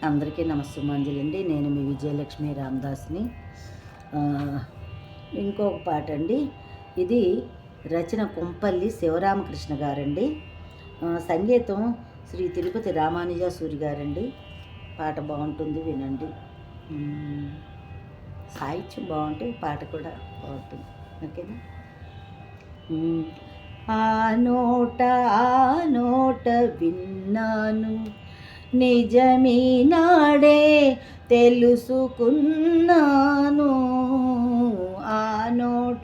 అందరికీ నమస్సుమాంజలండి. నేను మీ విజయలక్ష్మి రామదాస్ని. ఇంకొక పాట అండి. ఇది రచన కొంపల్లి శివరామకృష్ణ గారండి. సంగీతం శ్రీ తిరుపతి రామానుజాసూరి గారండి. పాట బాగుంటుంది, వినండి. సాహిత్యం బాగుంటే పాట కూడా బాగుంటుంది. ఓకేనా? ఆ నోట విన్నాను, నిజమీనాడే తెలుసుకున్నాను. ఆ నోట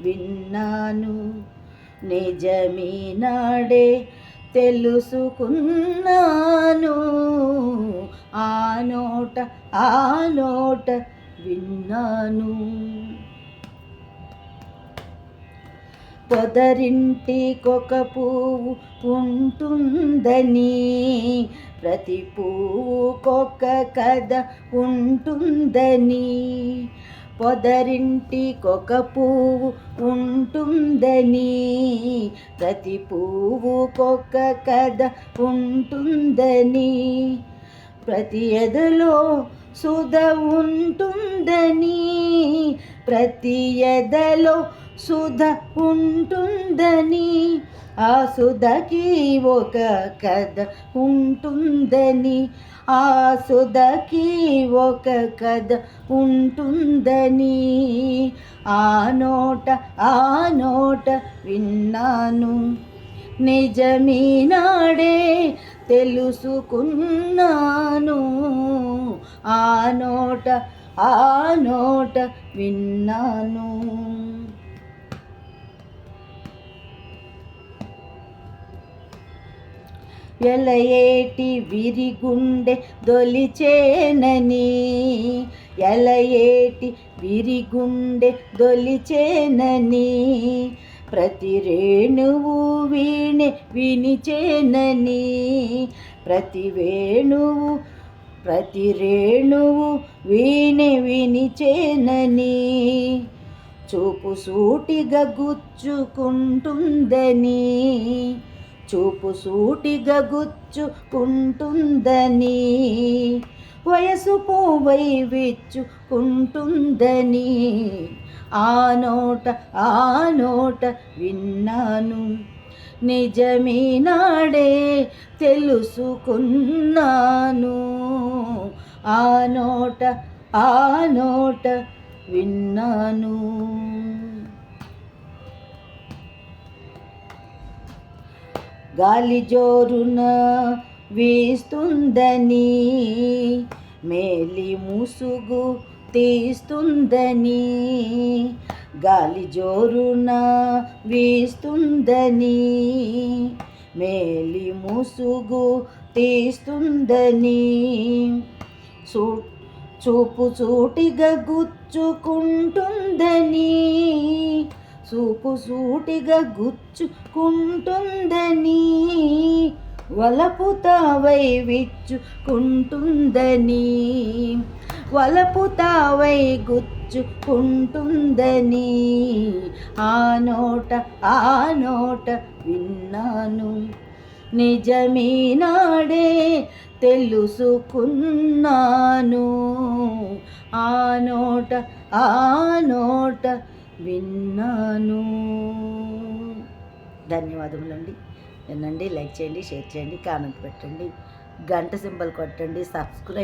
విన్నాను, నిజమీనాడే తెలుసుకున్నాను. ఆ నోట విన్నాను. పొదరింటికొక పువ్వు ఉంటుందని, ప్రతి పువ్వుకొక కథ ఉంటుందని. పొదరింటికొక పువ్వు ఉంటుందని, ప్రతి పువ్వుకొక కథ ఉంటుందని. ప్రతి ఎదలో సుధ ఉంటుందని, ప్రతి ఎదలో సుధ ఉంటుందని. ఆ సుధకి ఒక కథ ఉంటుందని, ఆ సుధకి ఒక కథ ఉంటుందని. ఆ నోట విన్నాను, నిజమీనాడే తెలుసుకున్నాను. ఆ నోట విన్నాను. ఎలయేటి విరిగుండె దొలిచేనని, ఎలయేటి విరిగుండె దొలిచేనని. ప్రతి రేణువు వీణె వినిచేనని, ప్రతి రేణువు వీణె వినిచేనని. చూపు సూటిగా గుచ్చుకుంటుందని, చూపు సూటిగా గుచ్చుకుంటుందని. వయసు పోవై విచ్చుకుంటుందని. ఆ నోట విన్నాను, నిజమీనాడే తెలుసుకున్నాను. ఆ నోట విన్నాను. గాలి జోరున వీస్తుందని, మేలి ముసుగు తీస్తుందని. గాలి జోరున వీస్తుందని, మేలి ముసుగు తీస్తుందని. చూపు సూటిగా గుచ్చుకుంటుందని, చూపు సూటిగా గుచ్చుకుంటుందని. వలపు తావై విచ్చుకుంటుందని, వలపు తావై గుచ్చుకుంటుందని. ఆ నోట విన్నాను, నిజమీనాడే తెలుసుకున్నాను. ఆ నోట విన్నాను. ధన్యవాదములండి. వినండి, లైక్ చేయండి, షేర్ చేయండి, కామెంట్ పెట్టండి, గంట సింబల్ కొట్టండి, సబ్స్క్రైబ్